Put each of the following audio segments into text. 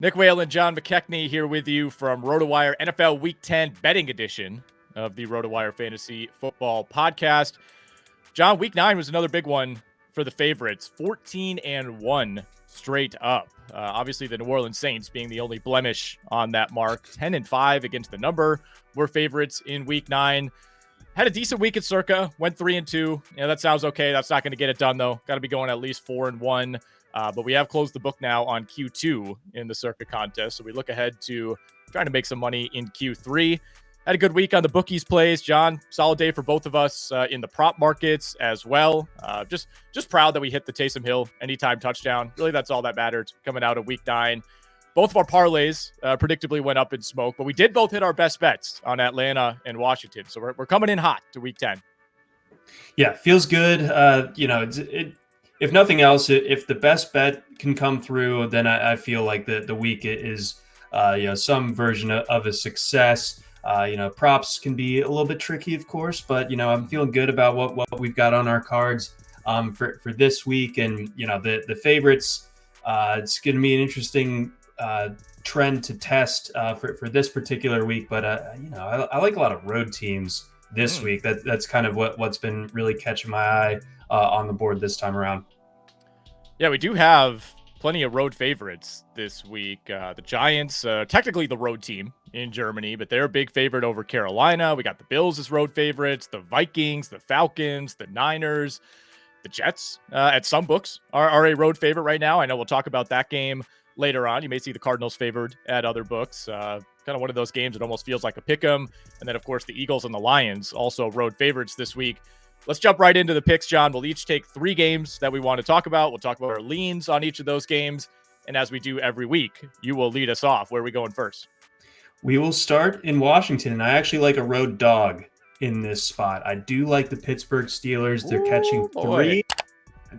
Nick Whalen, John McKechnie here with you from RotoWire NFL Week 10 betting edition of the RotoWire Fantasy Football Podcast. John, Week 9 was another big one for the favorites, 14-1 straight up. Obviously, the New Orleans Saints being the only blemish on that mark, 10-5 against the number, were favorites in Week 9. Had a decent week at Circa, went 3-2. That sounds okay. That's not going to get it done, though. Got to be going at least 4-1. But we have closed the book now on Q2 in the Circa contest. So we look ahead to trying to make some money in Q3. Had a good week on the bookies plays. John, solid day for both of us in the prop markets as well. Just proud that we hit the Taysom Hill anytime touchdown. Really, that's all that mattered coming out of Week 9. Both of our parlays predictably went up in smoke, but we did both hit our best bets on Atlanta and Washington. So we're coming in hot to Week 10. Yeah, feels good. If nothing else, if the best bet can come through, then I feel like the week is some version of a success. Props can be a little bit tricky, of course, but I'm feeling good about what we've got on our cards for this week, and the favorites. It's going to be an interesting trend to test for this particular week, but I like a lot of road teams this week. That's kind of what's been really catching my eye on the board this time around. Yeah, we do have plenty of road favorites this week. The Giants, technically the road team in Germany, but they're a big favorite over Carolina. We got the Bills as road favorites, the Vikings, the Falcons, the Niners, the Jets at some books are a road favorite right now. I know we'll talk about that game later on. You may see the Cardinals favored at other books. Kind of one of those games that almost feels like a pick 'em. And then, of course, the Eagles and the Lions also road favorites this week. Let's jump right into the picks, John. We'll each take 3 games that we want to talk about. We'll talk about our leans on each of those games. And as we do every week, you will lead us off. Where are we going first? We will start in Washington, and I actually like a road dog in this spot. I do like the Pittsburgh Steelers. They're catching 3.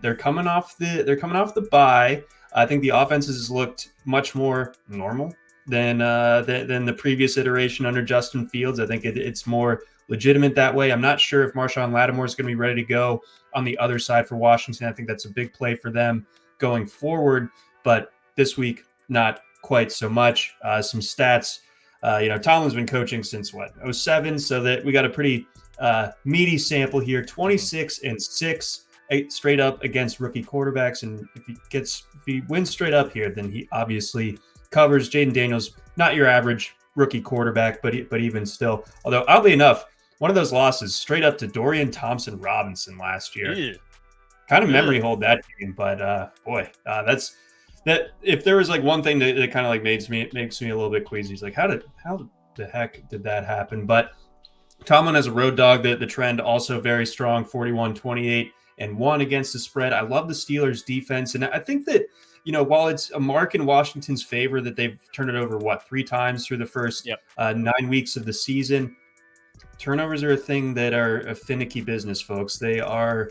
They're coming off the bye. I think the offenses looked much more normal than the previous iteration under Justin Fields. I think it's more legitimate that way. I'm not sure if Marshawn Lattimore is going to be ready to go on the other side for Washington. I think that's a big play for them going forward, but this week, not quite so much. Some stats, Tomlin's been coaching since 2007, so that we got a pretty meaty sample here, 26-6 straight up against rookie quarterbacks. And if he wins straight up here, then he obviously covers. Jaden Daniels, not your average rookie quarterback, but even still, although oddly enough, one of those losses straight up to Dorian Thompson-Robinson last year. Yeah. Kind of memory hold that game, but that's that. If there was like one thing that kind of like makes me a little bit queasy, he's like, how the heck did that happen? But Tomlin as a road dog, the trend also very strong, 41-28 and 1 against the spread. I love the Steelers defense, and I think that while it's a mark in Washington's favor that they've turned it over 3 times through the first 9 weeks of the season. Turnovers are a thing that are a finicky business, folks. They are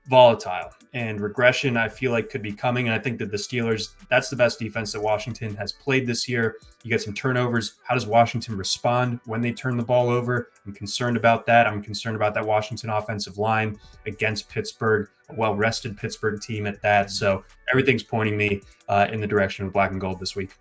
volatile, and regression, I feel like, could be coming. And I think that the Steelers, that's the best defense that Washington has played this year. You get some turnovers. How does Washington respond when they turn the ball over? I'm concerned about that. I'm concerned about that Washington offensive line against Pittsburgh, a well-rested Pittsburgh team at that. So everything's pointing me in the direction of black and gold this week.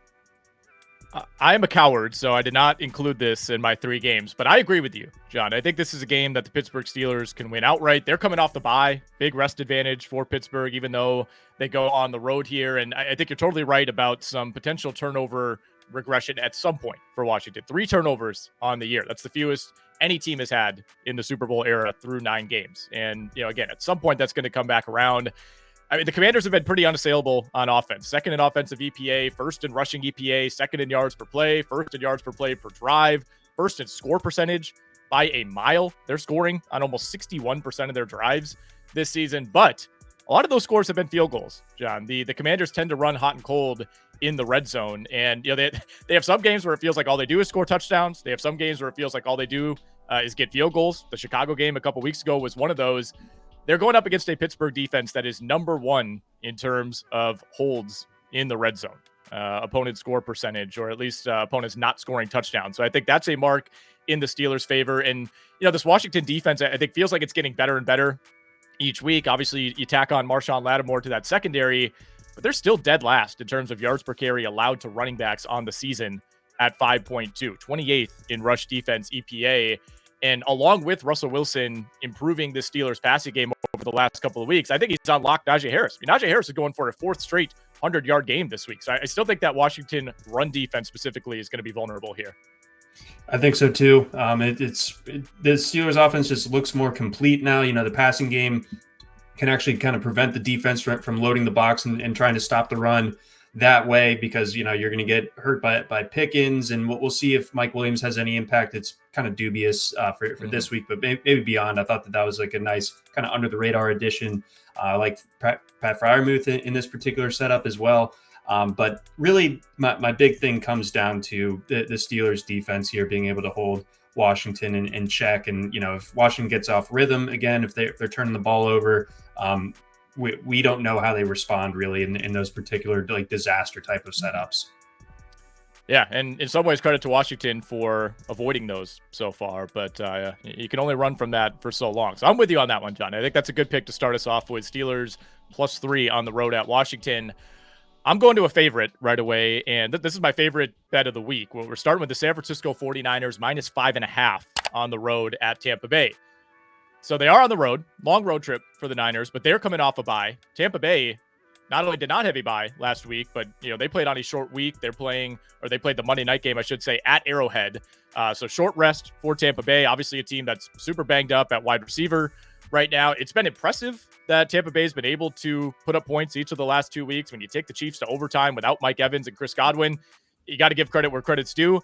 I am a coward, so I did not include this in my 3 games, but I agree with you, John. I think this is a game that the Pittsburgh Steelers can win outright. They're coming off the bye, big rest advantage for Pittsburgh, even though they go on the road here. And I think you're totally right about some potential turnover regression at some point for Washington. 3 turnovers on the year. That's the fewest any team has had in the Super Bowl era through 9 games. And, again, at some point that's going to come back around. I mean, the Commanders have been pretty unassailable on offense. Second in offensive EPA, first in rushing EPA, second in yards per play, first in yards per play per drive, first in score percentage by a mile. They're scoring on almost 61% of their drives this season, but a lot of those scores have been field goals, John. The Commanders tend to run hot and cold in the red zone, and they have some games where it feels like all they do is score touchdowns. They have some games where it feels like all they do is get field goals. The Chicago game a couple weeks ago was one of those. They're going up against a Pittsburgh defense that is number 1 in terms of holds in the red zone, opponent score percentage, or at least opponents not scoring touchdowns. So I think that's a mark in the Steelers' favor. And, this Washington defense, I think, feels like it's getting better and better each week. Obviously, you tack on Marshawn Lattimore to that secondary, but they're still dead last in terms of yards per carry allowed to running backs on the season at 5.2, 28th in rush defense EPA. And along with Russell Wilson improving the Steelers passing game over the last couple of weeks, I think he's unlocked Najee Harris. I mean, Najee Harris is going for a fourth straight 100-yard game this week. So I still think that Washington run defense specifically is going to be vulnerable here. I think so too. The Steelers offense just looks more complete now. The passing game can actually kind of prevent the defense from loading the box and trying to stop the run that way, because you're going to get hurt by Pickens, and we'll see if Mike Williams has any impact. It's kind of dubious for this week, but maybe beyond. I thought that was like a nice kind of under the radar addition, like Pat Freiermuth in this particular setup as well. But really, my big thing comes down to the Steelers defense here being able to hold Washington in check. And if Washington gets off rhythm again, if they're turning the ball over, we don't know how they respond really in those particular like disaster type of setups. Yeah, and in some ways, credit to Washington for avoiding those so far, but you can only run from that for so long. So I'm with you on that one, John. I think that's a good pick to start us off with. Steelers +3 on the road at Washington. I'm going to a favorite right away, and this is my favorite bet of the week. We're starting with the San Francisco 49ers -5.5 on the road at Tampa Bay. So they are on the road, long road trip for the Niners, but they're coming off a bye. Tampa Bay not only did not have a bye last week, but they played on a short week. They played the Monday night game, I should say, at Arrowhead. So short rest for Tampa Bay. Obviously a team that's super banged up at wide receiver right now. It's been impressive that Tampa Bay's been able to put up points each of the last 2 weeks. When you take the Chiefs to overtime without Mike Evans and Chris Godwin, you got to give credit where credit's due.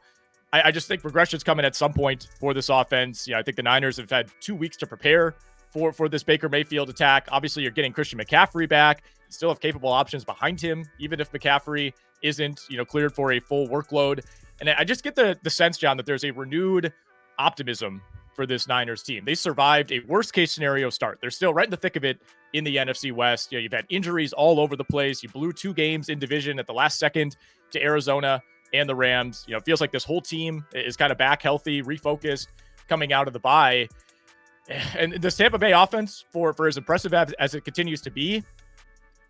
I just think regression's coming at some point for this offense. I think the Niners have had 2 weeks to prepare for this Baker Mayfield attack. Obviously, you're getting Christian McCaffrey back. You still have capable options behind him, even if McCaffrey isn't, cleared for a full workload. And I just get the sense, John, that there's a renewed optimism for this Niners team. They survived a worst-case scenario start. They're still right in the thick of it in the NFC West. You've had injuries all over the place. You blew 2 games in division at the last second to Arizona and the Rams. It feels like this whole team is kind of back healthy, refocused, coming out of the bye. And the Tampa Bay offense, for as impressive as it continues to be,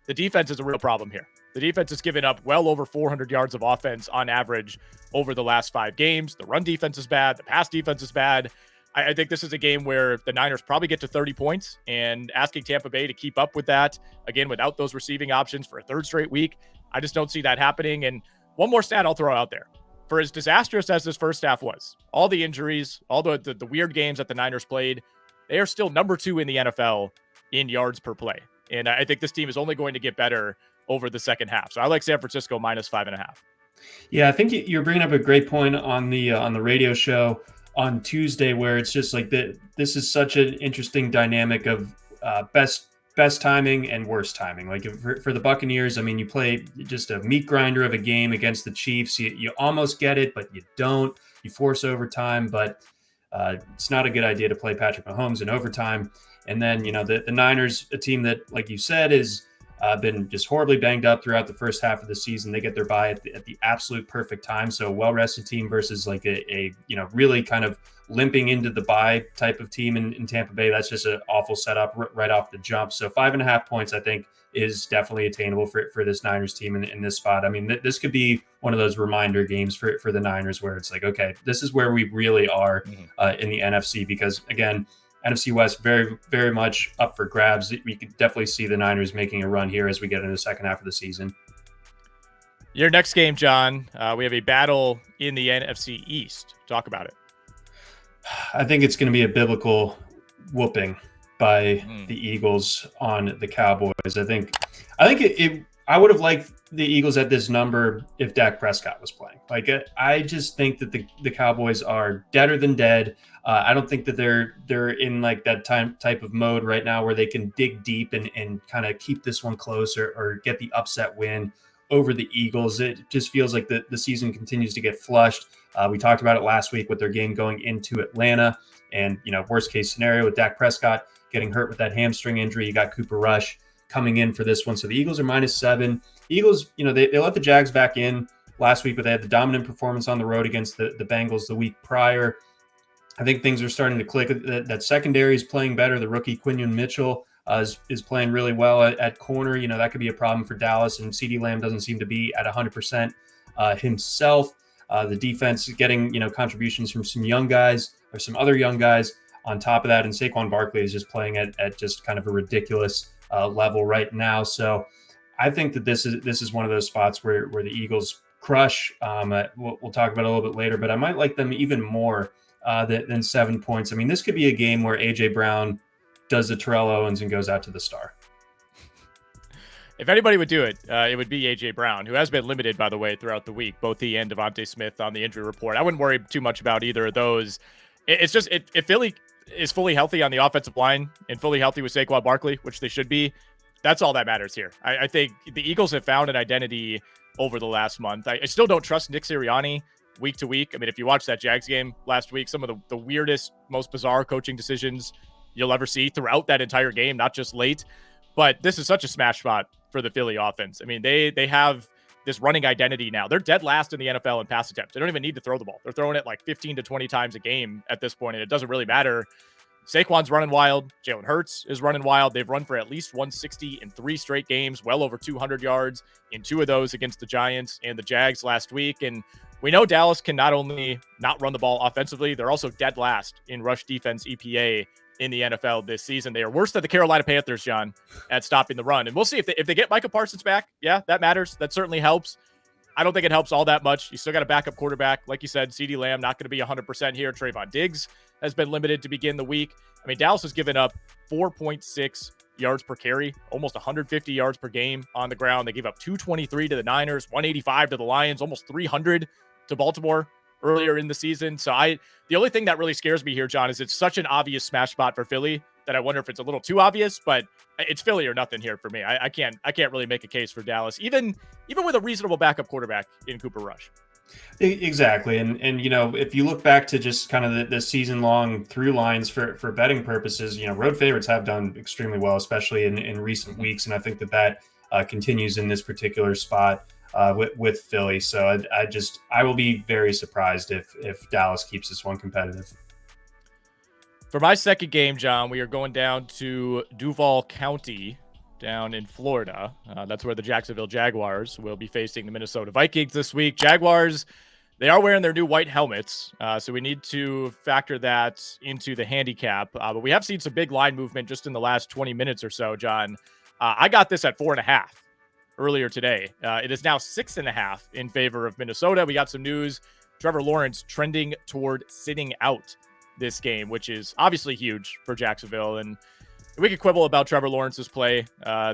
the defense is a real problem here. The defense has given up well over 400 yards of offense on average over the last 5 games. The run defense is bad. The pass defense is bad. I think this is a game where the Niners probably get to 30 points, and asking Tampa Bay to keep up with that, again, without those receiving options for a 3rd straight week, I just don't see that happening. And one more stat I'll throw out there. For as disastrous as this first half was, all the injuries, all the weird games that the Niners played, they are still number 2 in the NFL in yards per play. And I think this team is only going to get better over the second half. So I like San Francisco -5.5. Yeah, I think you're bringing up a great point on the radio show on Tuesday, where it's just like this is such an interesting dynamic of best timing and worst timing. Like for the Buccaneers, I mean, you play just a meat grinder of a game against the Chiefs. You almost get it, but you don't. You force overtime, but it's not a good idea to play Patrick Mahomes in overtime. And then, the Niners, a team that, like you said, is been just horribly banged up throughout the first half of the season. They get their bye at the absolute perfect time. So well-rested team versus like a really kind of limping into the bye type of team in Tampa Bay. That's just an awful setup right off the jump. So 5.5 points, I think, is definitely attainable for this Niners team in this spot. I mean, this could be one of those reminder games for the Niners where it's like, okay, this is where we really are in the NFC, because again, NFC West very, very much up for grabs. We could definitely see the Niners making a run here as we get into the second half of the season. Your next game, John, we have a battle in the NFC East. Talk about it. I think it's going to be a biblical whooping by the Eagles on the Cowboys. I think I would have liked the Eagles at this number if Dak Prescott was playing. Like, I just think that the Cowboys are deader than dead. I don't think that they're in like that type of mode right now where they can dig deep and kind of keep this one close or get the upset win over the Eagles. It just feels like the season continues to get flushed. We talked about it last week with their game going into Atlanta, and worst case scenario with Dak Prescott getting hurt with that hamstring injury. You got Cooper Rush coming in for this one. So the Eagles are -7. Eagles, they let the Jags back in last week, but they had the dominant performance on the road against the Bengals the week prior. I think things are starting to click. That secondary is playing better. The rookie Quinion Mitchell is playing really well at corner. That could be a problem for Dallas, and CeeDee Lamb doesn't seem to be at 100% himself. The defense is getting, contributions from some young guys or some other young guys on top of that. And Saquon Barkley is just playing at just kind of a ridiculous level right now. So I think that this is one of those spots where the Eagles crush. We'll talk about it a little bit later, but I might like them even more than 7 points. I mean, this could be a game where A.J. Brown does the Terrell Owens and goes out to the star. If anybody would do it, it would be A.J. Brown, who has been limited, by the way, throughout the week, both he and Devontae Smith on the injury report. I wouldn't worry too much about either of those. It's just if Philly is fully healthy on the offensive line and fully healthy with Saquon Barkley, which they should be, that's all that matters here. I think the Eagles have found an identity over the last month. I still don't trust Nick Sirianni week to week. I mean, if you watch that Jags game last week, some of the weirdest, most bizarre coaching decisions you'll ever see throughout that entire game, not just late. But this is such a smash spot for the Philly offense. I mean, they have this running identity now. They're dead last in the NFL in pass attempts. They don't even need to throw the ball. They're throwing it like 15 to 20 times a game at this point, and it doesn't really matter. Saquon's running wild. Jalen Hurts is running wild. They've run for at least 160 in 3 straight games, well over 200 yards in 2 of those against the Giants and the Jags last week. And we know Dallas can not only not run the ball offensively, they're also dead last in rush defense EPA in the NFL this season. They are worse than the Carolina Panthers, John, at stopping the run. And we'll see if they get Micah Parsons back. Yeah, that matters. That certainly helps. I don't think it helps all that much. You still got a backup quarterback. Like you said, CeeDee Lamb not going to be 100% here. Trayvon Diggs has been limited to begin the week. I mean, Dallas has given up 4.6 yards per carry, almost 150 yards per game on the ground. They gave up 223 to the Niners, 185 to the Lions, almost 300 to Baltimore earlier in the season. So the only thing that really scares me here, John, is it's such an obvious smash spot for Philly that I wonder if it's a little too obvious, but it's Philly or nothing here for me. I can't really make a case for Dallas, even with a reasonable backup quarterback in Cooper Rush. Exactly. And if you look back to just kind of the season long through lines for betting purposes, road favorites have done extremely well, especially in recent weeks. And I think that continues in this particular spot with Philly. So I will be very surprised if Dallas keeps this one competitive. For my second game, John, we are going down to Duval County down in Florida. That's where the Jacksonville Jaguars will be facing the Minnesota Vikings this week. Jaguars, they are wearing their new white helmets, so we need to factor that into the handicap. But we have seen some big line movement just in the last 20 minutes or so, John. I got this at 4.5 earlier today. It is now 6.5 in favor of Minnesota. We got some news. Trevor Lawrence trending toward sitting out this game, which is obviously huge for Jacksonville. And we could quibble about Trevor Lawrence's play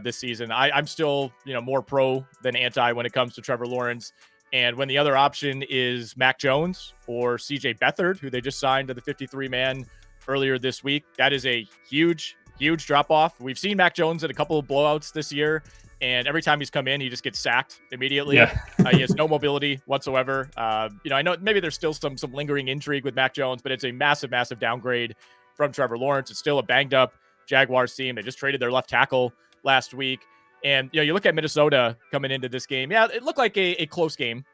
this season. I'm still, more pro than anti when it comes to Trevor Lawrence. And when the other option is Mac Jones or CJ Beathard, who they just signed to the 53-man earlier this week, that is a huge, huge drop-off. We've seen Mac Jones in a couple of blowouts this year, and every time he's come in, he just gets sacked immediately. Yeah. He has no mobility whatsoever. I know maybe there's still some lingering intrigue with Mac Jones, but it's a massive, massive downgrade from Trevor Lawrence. It's still a banged-up Jaguars team. They just traded their left tackle last week. And, you look at Minnesota coming into this game. Yeah, it looked like a close game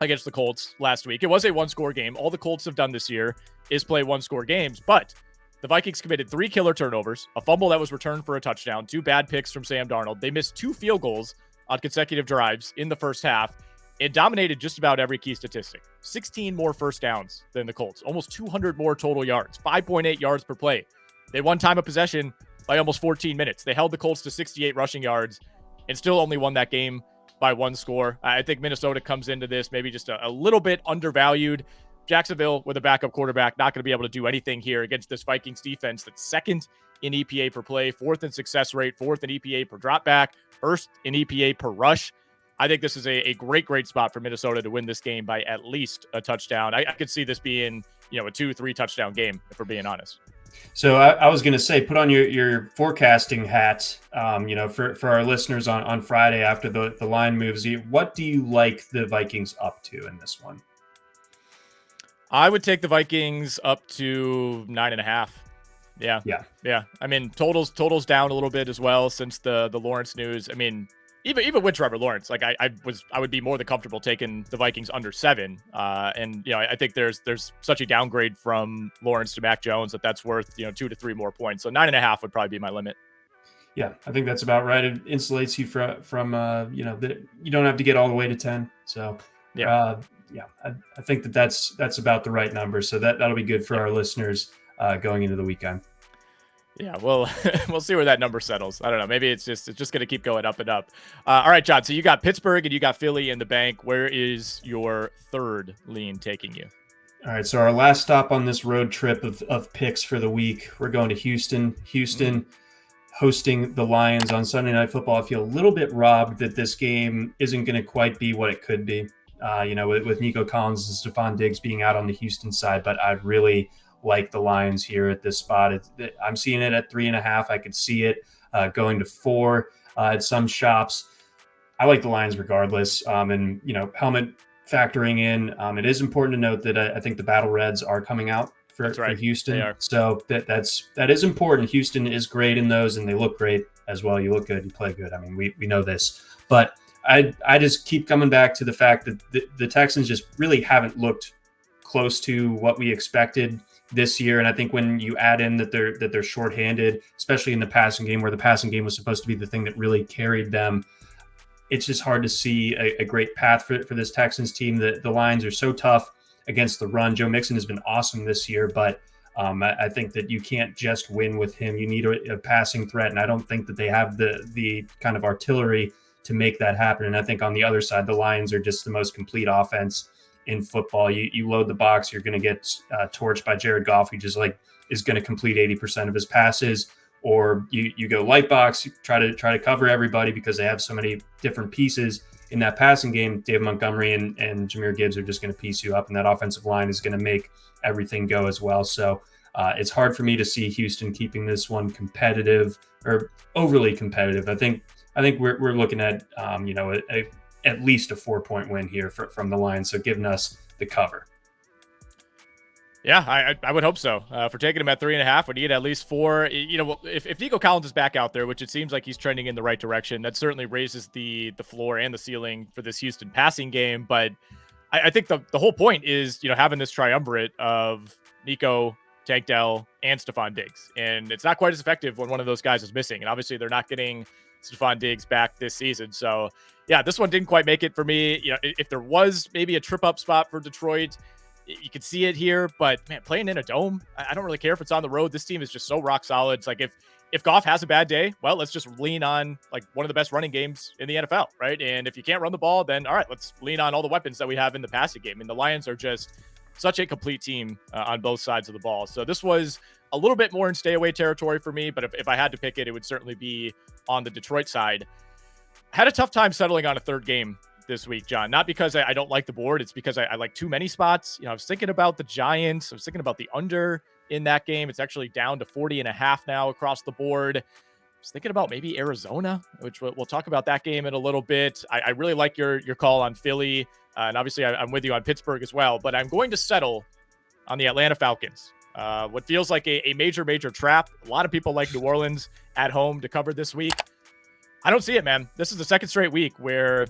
against the Colts last week. It was a one-score game. All the Colts have done this year is play one-score games, but the Vikings committed 3 killer turnovers, a fumble that was returned for a touchdown, 2 bad picks from Sam Darnold. They missed 2 field goals on consecutive drives in the first half. It dominated just about every key statistic. 16 more first downs than the Colts, almost 200 more total yards, 5.8 yards per play. They won time of possession by almost 14 minutes. They held the Colts to 68 rushing yards and still only won that game by 1 score. I think Minnesota comes into this maybe just a little bit undervalued. Jacksonville with a backup quarterback, not going to be able to do anything here against this Vikings defense that's second in EPA per play, 4th in success rate, 4th in EPA per drop back, 1st in EPA per rush. I think this is a great spot for Minnesota to win this game by at least a touchdown. I could see this being, a 2-3 touchdown game, if we're being honest. So I was going to say, put on your forecasting hat, for our listeners on Friday after the line moves. What do you like the Vikings up to in this one? I would take the Vikings up to 9.5. Yeah. I mean, totals down a little bit as well since the Lawrence news. I mean, even with Trevor Lawrence, like I would be more than comfortable taking the Vikings under 7. And I think there's such a downgrade from Lawrence to Mac Jones that's worth 2 to 3 more points. So 9.5 would probably be my limit. Yeah, I think that's about right. It insulates you from you don't have to get all the way to 10. So Yeah. I think that's about the right number. So that'll be good for our listeners going into the weekend. Yeah, well, we'll see where that number settles. I don't know. Maybe it's just going to keep going up and up. All right, John. So you got Pittsburgh and you got Philly in the bank. Where is your third lean taking you? All right, so our last stop on this road trip of picks for the week, we're going to Houston. Hosting the Lions on Sunday Night Football. I feel a little bit robbed that this game isn't going to quite be what it could be. With Nico Collins and Stephon Diggs being out on the Houston side, but I really like the Lions here at this spot. I'm seeing it at 3.5. I could see it going to 4 at some shops. I like the Lions regardless. And helmet factoring in, it is important to note that I think the Battle Reds are coming out for Houston. So that is important. Houston is great in those, and they look great as well. You look good, you play good. I mean, we know this, but I just keep coming back to the fact that the Texans just really haven't looked close to what we expected this year. And I think when you add in that they're shorthanded, especially in the passing game, where the passing game was supposed to be the thing that really carried them, it's just hard to see a great path for this Texans team. The Lions are so tough against the run. Joe Mixon has been awesome this year, but I think that you can't just win with him. You need a passing threat, and I don't think that they have the kind of artillery to make that happen. And I think on the other side, the Lions are just the most complete offense in football. You load the box, you're going to get torched by Jared Goff, who just is going to complete 80% of his passes. Or you go light box, try to cover everybody because they have so many different pieces in that passing game. Dave Montgomery and Jahmyr Gibbs are just going to piece you up, and that offensive line is going to make everything go as well. So it's hard for me to see Houston keeping this one competitive or overly competitive. I think we're looking at at least a 4-point win here from the Lions, so giving us the cover. Yeah, I would hope so. For taking him at 3.5, we need at least 4. If Nico Collins is back out there, which it seems like he's trending in the right direction, that certainly raises the floor and the ceiling for this Houston passing game. But I think the whole point is, having this triumvirate of Nico, Tank Dell, and Stephon Diggs. And it's not quite as effective when one of those guys is missing. And obviously they're not getting Stephon Diggs back this season. So yeah, this one didn't quite make it for me. If there was maybe a trip up spot for Detroit, you could see it here, but man, playing in a dome, I don't really care if it's on the road. This team is just so rock solid. It's like if Goff has a bad day, well, let's just lean on like one of the best running games in the NFL, right? And if you can't run the ball, then all right, let's lean on all the weapons that we have in the passing game. And the Lions are just such a complete team on both sides of the ball. So this was a little bit more in stay away territory for me, but if I had to pick it, it would certainly be on the Detroit side. I had a tough time settling on a third game this week, John, not because I don't like the board. It's because I like too many spots. I was thinking about the Giants. I was thinking about the under in that game. It's actually down to 40.5 now across the board. I was thinking about maybe Arizona, which we'll talk about that game in a little bit. I really like your call on Philly. And obviously I'm with you on Pittsburgh as well, but I'm going to settle on the Atlanta Falcons. What feels like a major trap. A lot of people like New Orleans at home to cover this week. I don't see it, man. This is the second straight week where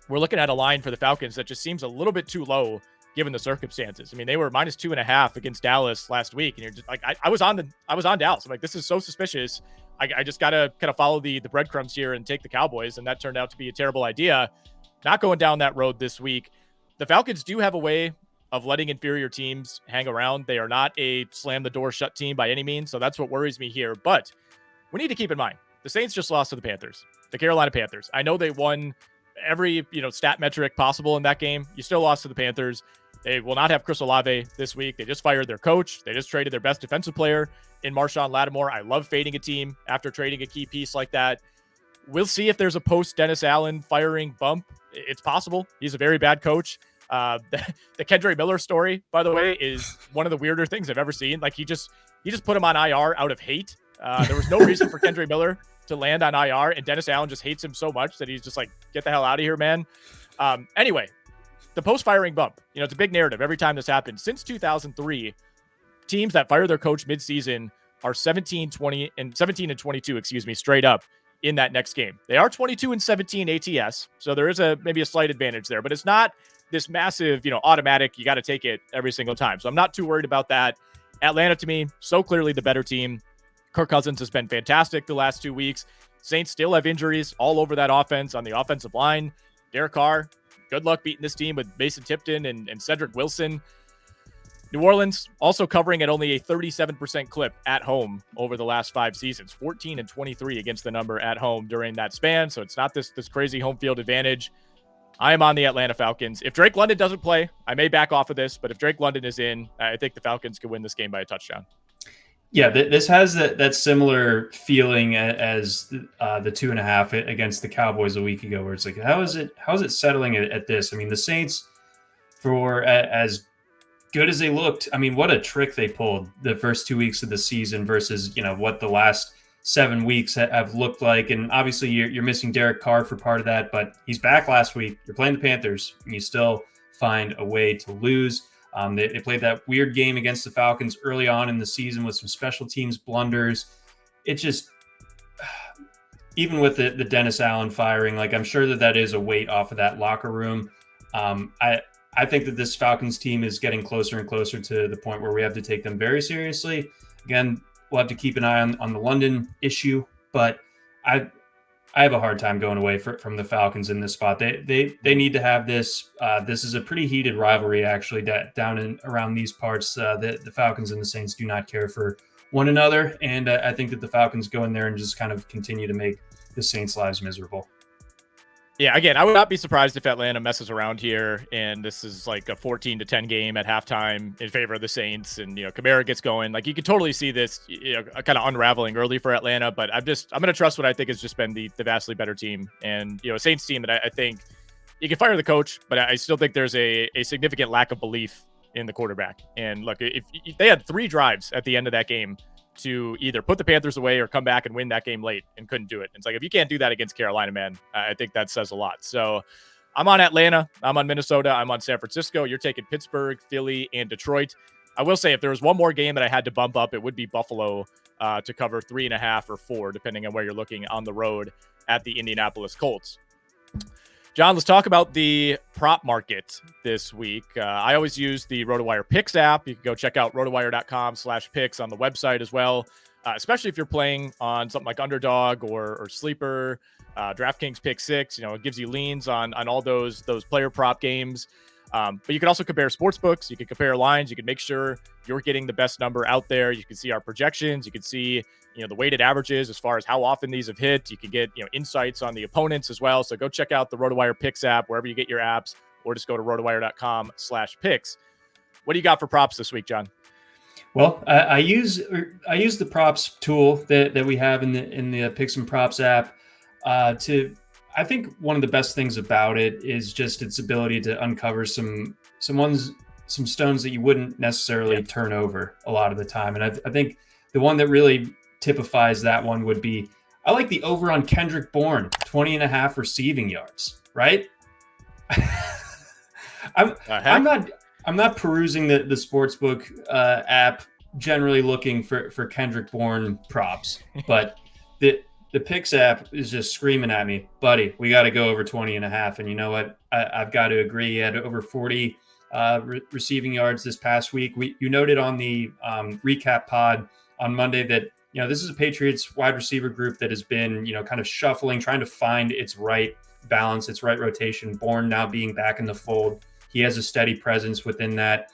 we're looking at a line for the Falcons that just seems a little bit too low given the circumstances. I mean, they were -2.5 against Dallas last week, and you're just like, I was on Dallas. I'm like, this is so suspicious. I just gotta kind of follow the breadcrumbs here and take the Cowboys, and that turned out to be a terrible idea. Not going down that road this week. The Falcons do have a way of letting inferior teams hang around. They are not a slam the door shut team by any means, so that's what worries me here. But we need to keep in mind, the Saints just lost to the Panthers, the Carolina Panthers. I know they won every stat metric possible in that game. You still lost to the Panthers. They will not have Chris Olave this week. They just fired their coach. They just traded their best defensive player in Marshawn Lattimore. I love fading a team after trading a key piece like that. We'll see if there's a post Dennis Allen firing bump. It's possible. He's a very bad coach. The Kendre Miller story, by the way, is one of the weirder things I've ever seen. Like he just put him on IR out of hate. There was no reason for Kendre Miller to land on IR, and Dennis Allen just hates him so much that he's just like, get the hell out of here, man. Anyway, the post-firing bump, it's a big narrative every time this happens. Since 2003, teams that fire their coach mid-season are 17-20 and 17-22, straight up in that next game. They are 22-17 ATS, so there is maybe a slight advantage there, but it's not this massive, automatic, you got to take it every single time. So I'm not too worried about that. Atlanta, to me, so clearly the better team. Kirk Cousins has been fantastic the last 2 weeks. Saints still have injuries all over that offense on the offensive line. Derek Carr, good luck beating this team with Mason Tipton and Cedric Wilson. New Orleans also covering at only a 37% clip at home over the last 5 seasons, 14-23 against the number at home during that span. So it's not this crazy home field advantage. I am on the Atlanta Falcons. If Drake London doesn't play, I may back off of this, but if Drake London is in, I think the Falcons could win this game by a touchdown. Yeah, this has that similar feeling as the 2.5 against the Cowboys a week ago, where it's like, how is it settling at this? I mean, the Saints, for as good as they looked, I mean, what a trick they pulled the first 2 weeks of the season versus what the last 7 weeks have looked like. And obviously, you're missing Derek Carr for part of that, but he's back last week. You're playing the Panthers, and you still find a way to lose. They played that weird game against the Falcons early on in the season with some special teams blunders. It just, even with the Dennis Allen firing, like, I'm sure that is a weight off of that locker room. I think that this Falcons team is getting closer and closer to the point where we have to take them very seriously. Again, we'll have to keep an eye on the London issue, but I have a hard time going away from the Falcons in this spot. They need to have this. This is a pretty heated rivalry, actually, down in around these parts. The Falcons and the Saints do not care for one another, and I think that the Falcons go in there and just kind of continue to make the Saints' lives miserable. Yeah, again, I would not be surprised if Atlanta messes around here, and this is like a 14-10 game at halftime in favor of the Saints, and Kamara gets going. Like, you could totally see this kind of unraveling early for Atlanta, but I'm going to trust what I think has just been the vastly better team, and a Saints team that I think you can fire the coach, but I still think there's a significant lack of belief in the quarterback. And look, if they had 3 drives at the end of that game to either put the Panthers away or come back and win that game late, and couldn't do it. It's like, if you can't do that against Carolina, man, I think that says a lot. So I'm on Atlanta, I'm on Minnesota, I'm on San Francisco. You're taking Pittsburgh, Philly, and Detroit. I will say, if there was one more game that I had to bump up, it would be Buffalo to cover 3.5 or 4, depending on where you're looking on the road at the Indianapolis Colts. John, let's talk about the prop market this week. I always use the RotoWire Picks app. You can go check out rotowire.com/picks on the website as well, especially if you're playing on something like Underdog or Sleeper, DraftKings Pick 6. It gives you leans on all those player prop games. But you can also compare sports books. You can compare lines. You can make sure you're getting the best number out there. You can see our projections. You can see the weighted averages as far as how often these have hit. You can get insights on the opponents as well. So go check out the RotoWire Picks app wherever you get your apps, or just go to rotowire.com/picks. What do you got for props this week, John? Well, I use the props tool that we have in the Picks and Props app. I think one of the best things about it is just its ability to uncover some stones that you wouldn't necessarily turn over a lot of the time. And I think the one that really typifies that one would be, I like the over on Kendrick Bourne, 20.5 receiving yards, right? I'm not perusing the sportsbook app generally looking for Kendrick Bourne props, but the Picks app is just screaming at me, buddy, we got to go over 20.5. And you know what? I've got to agree. He had over 40 receiving yards this past week. You noted on the recap pod on Monday that this is a Patriots wide receiver group that has been kind of shuffling, trying to find its right balance, its right rotation. Bourne now being back in the fold, he has a steady presence within that.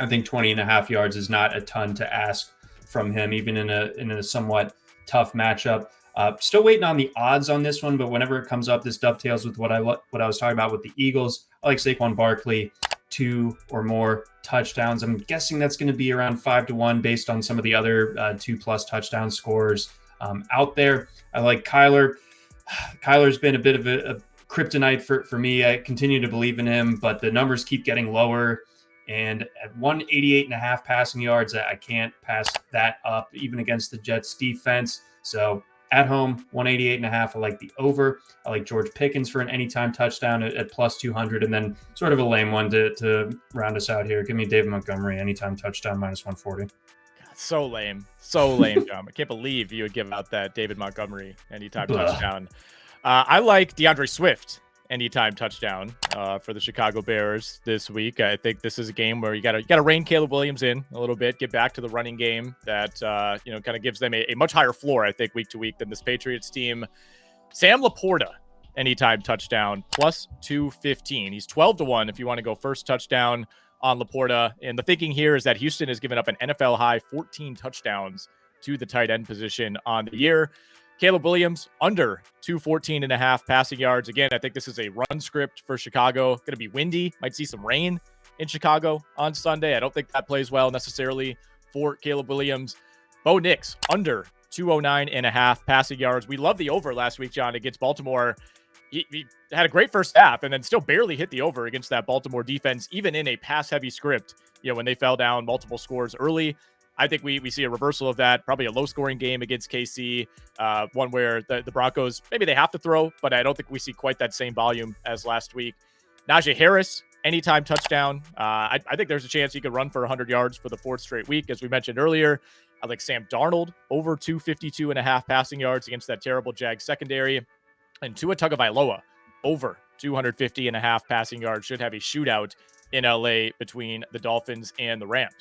I think 20.5 yards is not a ton to ask from him, even in a somewhat tough matchup. Still waiting on the odds on this one, but whenever it comes up, this dovetails with what I was talking about with the Eagles. I like Saquon Barkley, 2 or more touchdowns. I'm guessing that's going to be around 5-1 based on some of the other 2+ touchdown scores out there. I like Kyler. Kyler's been a bit of a kryptonite for me. I continue to believe in him, but the numbers keep getting lower. And at 188.5 passing yards, I can't pass that up, even against the Jets defense. So at home, 188.5. I like the over. I like George Pickens for an anytime touchdown at plus 200. And then sort of a lame one to round us out here. Give me David Montgomery, anytime touchdown, minus 140. God, so lame. So lame, John. I can't believe you would give out that David Montgomery anytime touchdown. I like DeAndre Swift anytime touchdown for the Chicago Bears this week. I think this is a game where you got to rein Caleb Williams in a little bit, get back to the running game that kind of gives them a much higher floor, I think, week to week than this Patriots team. Sam Laporta, anytime touchdown, plus 215. He's 12-1 if you want to go first touchdown on Laporta. And the thinking here is that Houston has given up an NFL high 14 touchdowns to the tight end position on the year. Caleb Williams under 214.5 passing yards. Again, I think this is a run script for Chicago. Going to be windy. Might see some rain in Chicago on Sunday. I don't think that plays well necessarily for Caleb Williams. Bo Nix under 209.5 passing yards. We love the over last week, John, against Baltimore. He had a great first half and then still barely hit the over against that Baltimore defense, even in a pass-heavy script, when they fell down multiple scores early. I think we see a reversal of that, probably a low-scoring game against KC, one where the Broncos, maybe they have to throw, but I don't think we see quite that same volume as last week. Najee Harris, anytime touchdown. I think there's a chance he could run for 100 yards for the fourth straight week, as we mentioned earlier. I like Sam Darnold, over 252.5 passing yards against that terrible Jags secondary. And Tua Tagovailoa, over 250.5 passing yards. Should have a shootout in LA between the Dolphins and the Rams.